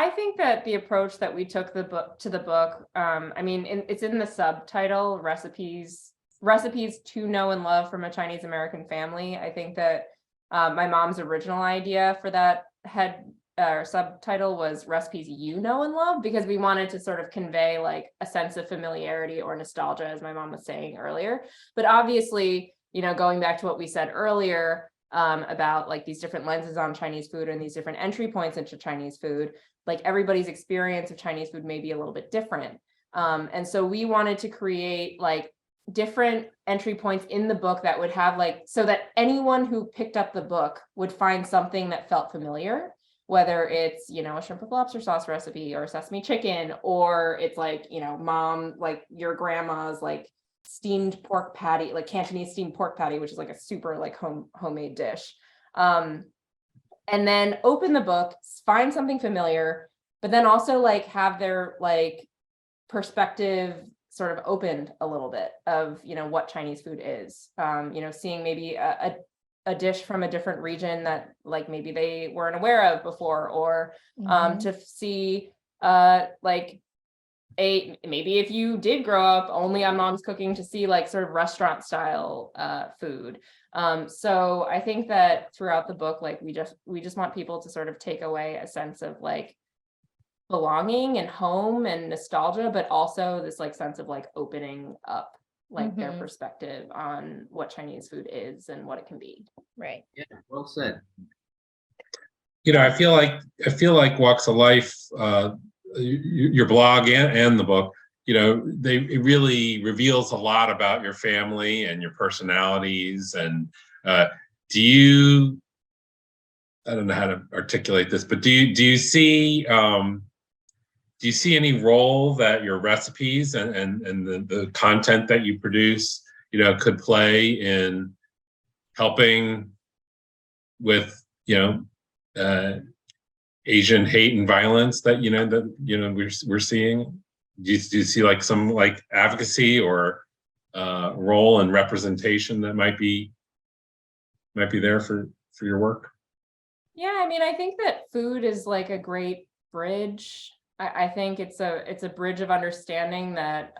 think that the approach that we took the book, it's in the subtitle, recipes to know and love from a Chinese American family. I think that my mom's original idea for that subtitle was recipes you know and love, because we wanted to sort of convey like a sense of familiarity or nostalgia, as my mom was saying earlier. But obviously, going back to what we said earlier about like these different lenses on Chinese food and these different entry points into Chinese food, like everybody's experience of Chinese food may be a little bit different. And so we wanted to create like different entry points in the book that would have like, so that anyone who picked up the book would find something that felt familiar, whether it's, a shrimp with lobster sauce recipe or sesame chicken, or it's like, mom, like your grandma's like steamed pork patty, like Cantonese steamed pork patty, which is like a super like homemade dish. And then open the book, find something familiar, but then also like have their like perspective sort of opened a little bit of, what Chinese food is, seeing maybe a dish from a different region that like maybe they weren't aware of before, or to see maybe if you did grow up only on mom's cooking, to see like sort of restaurant style food. So I think that throughout the book, like we just want people to sort of take away a sense of like belonging and home and nostalgia, but also this like sense of like opening up like their perspective on what Chinese food is and what it can be. Right. Yeah, well said. You know, I feel like Walks of Life, your blog and the book, you know, it really reveals a lot about your family and your personalities. And do you, I don't know how to articulate this, but do you see any role that your recipes and the content that you produce, you know, could play in helping with, you know, Asian hate and violence that we're seeing? Do you see like some like advocacy or role and representation that might be there for your work? Yeah, I mean, I think that food is like a great bridge. I think it's a bridge of understanding that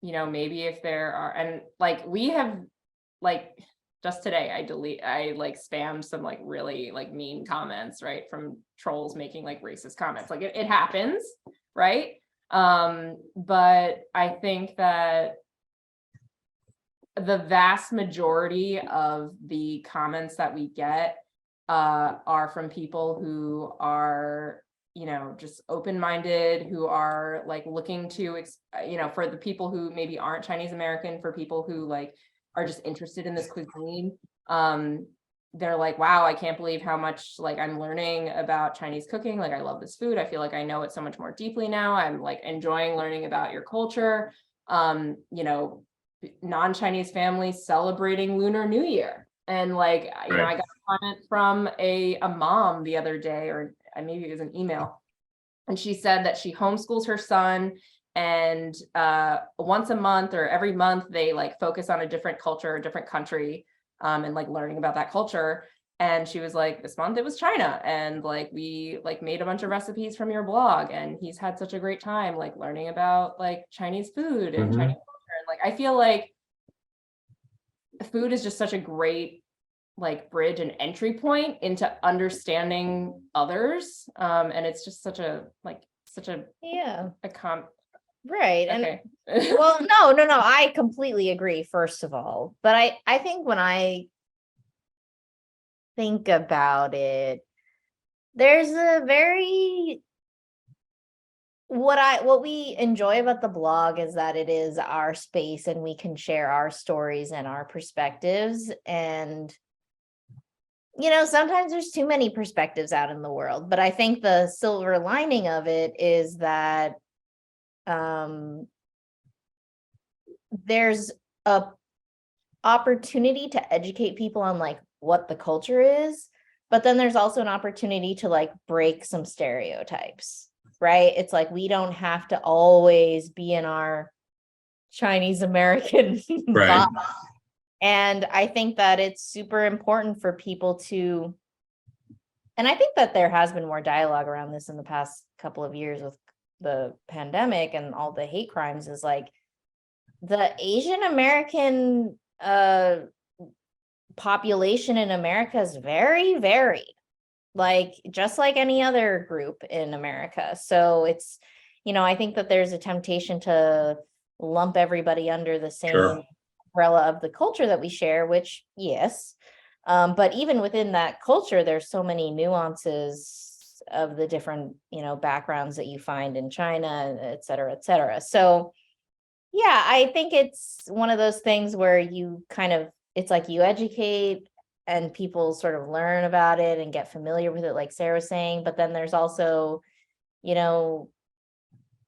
you know, maybe if there are, and like we have like just today I like spammed some like really like mean comments, right, from trolls making like racist comments. Like it happens, right? But I think that the vast majority of the comments that we get are from people who are, you know, just open-minded, who are like looking to, you know, for the people who maybe aren't Chinese American, for people who like are just interested in this cuisine. They're like, wow, I can't believe how much like I'm learning about Chinese cooking. Like I love this food. I feel like I know it so much more deeply now. I'm like enjoying learning about your culture. You know, non-Chinese families celebrating Lunar New Year. And like, you know, I got a comment from a mom the other day, or maybe it was an email. And she said that she homeschools her son, and once a month or every month, they like focus on a different culture, a different country, and like learning about that culture. And she was like, this month it was China. And like, we like made a bunch of recipes from your blog, and he's had such a great time, like learning about like Chinese food and Chinese culture. And like, I feel like food is just such a great like bridge and entry point into understanding others. And it's just such a Yeah. a Right. okay. And well, no, I completely agree, first of all. But I think when I think about it, there's a very what we enjoy about the blog is that it is our space and we can share our stories and our perspectives. And you know, sometimes there's too many perspectives out in the world, but I think the silver lining of it is that there's a opportunity to educate people on like what the culture is, but then there's also an opportunity to like break some stereotypes, right? It's like we don't have to always be in our Chinese American Right. box. And I think that it's super important for people to, and I think that there has been more dialogue around this in the past couple of years with the pandemic and all the hate crimes, is like the Asian American population in America is very varied, like just like any other group in America. So it's, you know, I think that there's a temptation to lump everybody under the same umbrella of the culture that we share, which yes, but even within that culture, there's so many nuances of the different, you know, backgrounds that you find in China, et cetera, et cetera. So yeah, I think it's one of those things where you kind of, it's like you educate and people sort of learn about it and get familiar with it, like Sarah was saying, but then there's also, you know,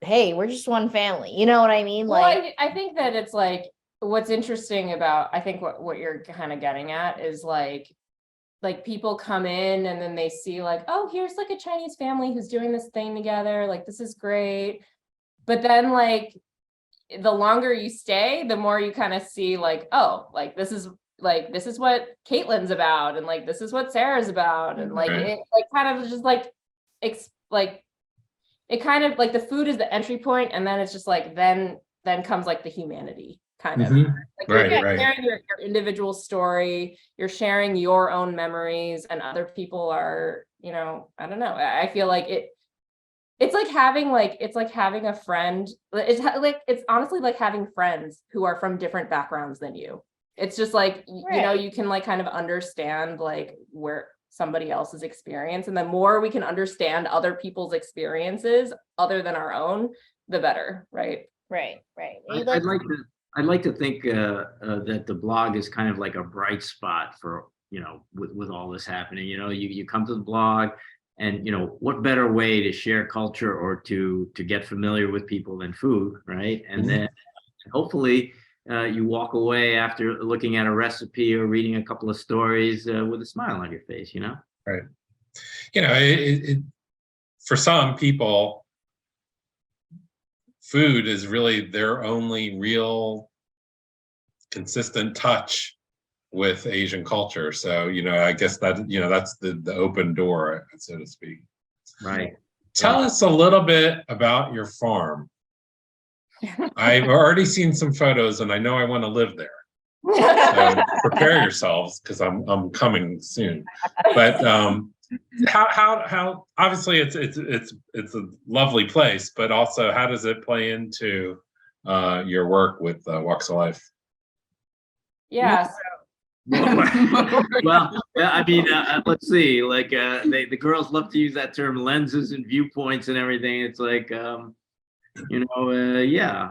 hey, we're just one family, you know what I mean? Well, Like I think that it's like, what's interesting about, I think what you're kind of getting at is like people come in and then they see like, oh, here's like a Chinese family who's doing this thing together, like this is great. But then like the longer you stay, the more you kind of see like, oh, like this is what Kaitlin's about, and like this is what Sarah's about, and like it like kind of just like it kind of like the food is the entry point, and then it's just like then comes like the humanity kind of. Mhm. Like Right, you're right. sharing your individual story, you're sharing your own memories, and other people are, I don't know. I feel like it's like having a friend. It's honestly like having friends who are from different backgrounds than you. It's just like, Right. you can like kind of understand like where somebody else's experience, and the more we can understand other people's experiences other than our own, the better, right? Right. I'd like to think that the blog is kind of like a bright spot for, with all this happening. You come to the blog, and what better way to share culture or to get familiar with people than food, right? And Mhm. then hopefully you walk away after looking at a recipe or reading a couple of stories with a smile on your face. Right. For some people, food is really their only real consistent touch with Asian culture. So, I guess that's the open door, so to speak. Right. Tell us a little bit about your farm. I've already seen some photos and I know I want to live there. So prepare yourselves because I'm coming soon. But how obviously it's a lovely place, but also how does it play into your work with Walks of Life? Yeah. Well, I mean, let's see. Like, the girls love to use that term, lenses and viewpoints and everything. It's like, yeah,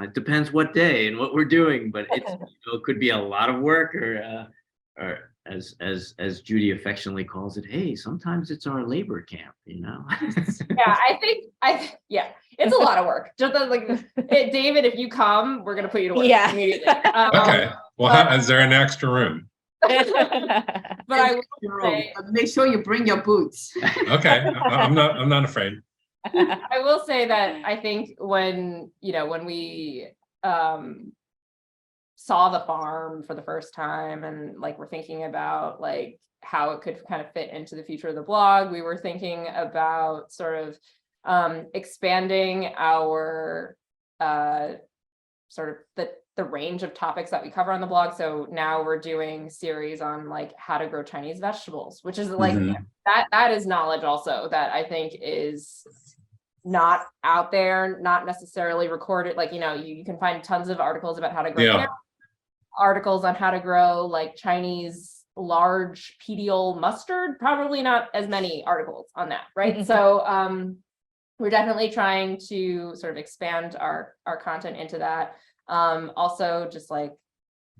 it depends what day and what we're doing, but it could be a lot of work, or as Judy affectionately calls it, hey, sometimes it's our labor camp. Yeah, yeah, it's a lot of work. Just like David, if you come, we're gonna put you to work Yeah. immediately. Okay. Well, is there an extra room? But I will say, But make sure you bring your boots. Okay, I'm not afraid. I will say that I think when we saw the farm for the first time, and like we're thinking about like how it could kind of fit into the future of the blog, we were thinking about sort of expanding our sort of the range of topics that we cover on the blog. So now we're doing series on like how to grow Chinese vegetables, which is like Mhm. that is knowledge also that I think is not out there, not necessarily recorded. Like, you can find tons of articles about how to grow Yeah. articles on how to grow like Chinese large pedial mustard, probably not as many articles on that, right? So we're definitely trying to sort of expand our content into that. Also, just like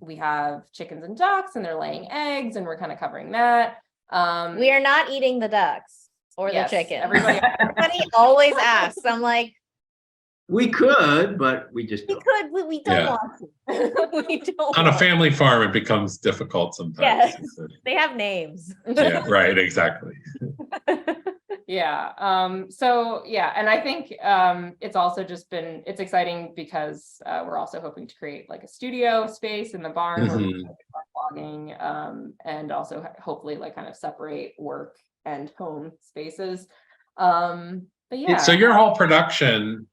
we have chickens and ducks and they're laying eggs, and we're kind of covering that. We are not eating the ducks or Yes, the chicken. everybody- Everybody always asks. I'm like, We could, but we just we don't. could, we don't Yeah. want to. We don't On a want family farm, it becomes difficult sometimes. Yes. They have names. Yeah, right, exactly. Yeah. So yeah, and I think it's also just it's exciting because we're also hoping to create like a studio space in the barn where we can start blogging, and also hopefully like kind of separate work and home spaces. But yeah. So your whole production,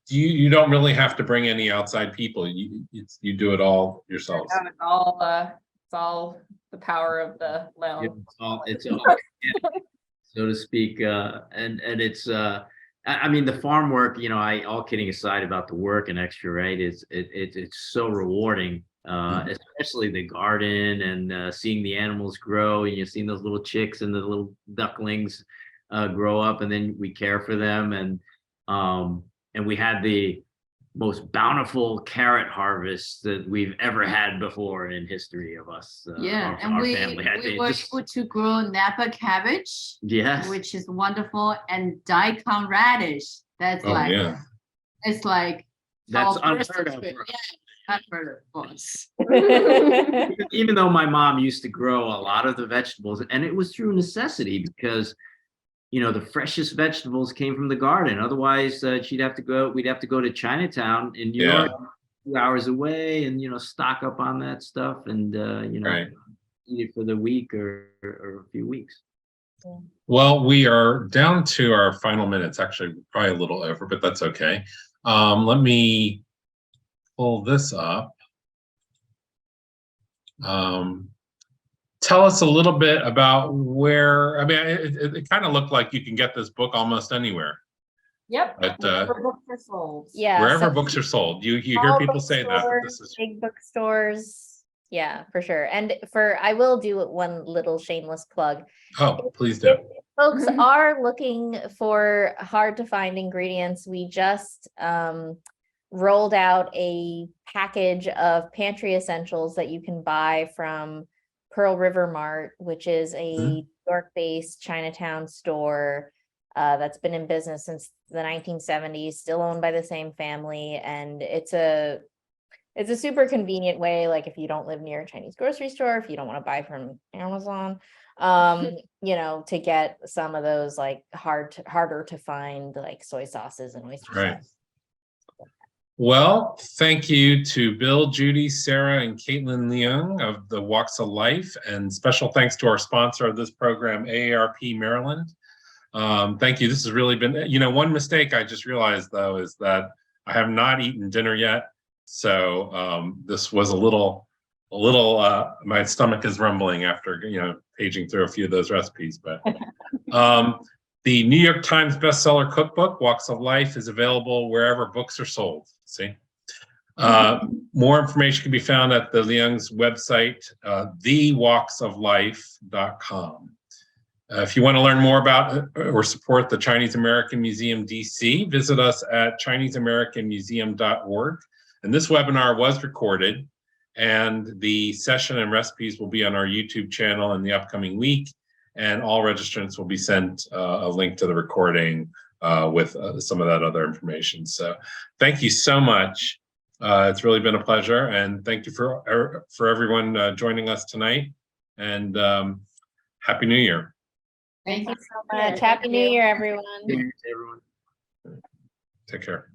you don't really have to bring any outside people. You do it all yourselves. It's all the power of the Leung. It's all so to speak, and it's I mean, the farm work, all kidding aside about the work and extra, right? It's so rewarding, especially the garden and seeing the animals grow, and you're seeing those little chicks and the little ducklings grow up, and then we care for them, and we had the most bountiful carrot harvest that we've ever had before in history of us. Yeah, and our we family. were able to grow Napa cabbage, Yes, which is wonderful, and daikon radish. That's Yeah. it's like that's our first unheard of. experience. Yeah, unheard of us. Even though my mom used to grow a lot of the vegetables, and it was through necessity because the freshest vegetables came from the garden. Otherwise, we'd have to go to Chinatown in New York, 2 hours away, and stock up on that stuff, and Right. eat it for the week or a few weeks. Well, we are down to our final minutes, actually probably a little over, but that's okay. Let me pull this up. Tell us a little bit about where, I mean, it kind of looked like you can get this book almost anywhere. Yep. But, wherever books are sold. Yeah. Wherever so books are sold, you hear small people say that, but this bookstores, is, big bookstores. Yeah, for sure. And I will do one little shameless plug. oh, please do. If folks are looking for hard to find ingredients, we just rolled out a package of pantry essentials that you can buy from Pearl River Mart, which is a New York-based Chinatown store that's been in business since the 1970s, still owned by the same family, and it's a super convenient way. Like if you don't live near a Chinese grocery store, if you don't want to buy from Amazon, you know, to get some of those like harder to find like soy sauces and oyster Right. sauce. Well, thank you to Bill, Judy, Sarah, and Kaitlin Leung of the Walks of Life, and special thanks to our sponsor of this program, AARP Maryland. Thank you. This has really been, you know, one mistake I just realized though is that I have not eaten dinner yet. So this was a little, my stomach is rumbling after, you know, paging through a few of those recipes, but the New York Times bestseller cookbook, Walks of Life, is available wherever books are sold. See? More information can be found at the Leungs website, thewalksoflife.com. If you want to learn more about or support the Chinese American Museum DC, visit us at ChineseAmericanMuseum.org. And this webinar was recorded, and the session and recipes will be on our YouTube channel in the upcoming week. And all registrants will be sent a link to the recording with some of that other information. So thank you so much. It's really been a pleasure. And thank you for everyone joining us tonight. And Happy New Year. Thank you so much. Happy New Year, everyone. Cheers, everyone. Take care.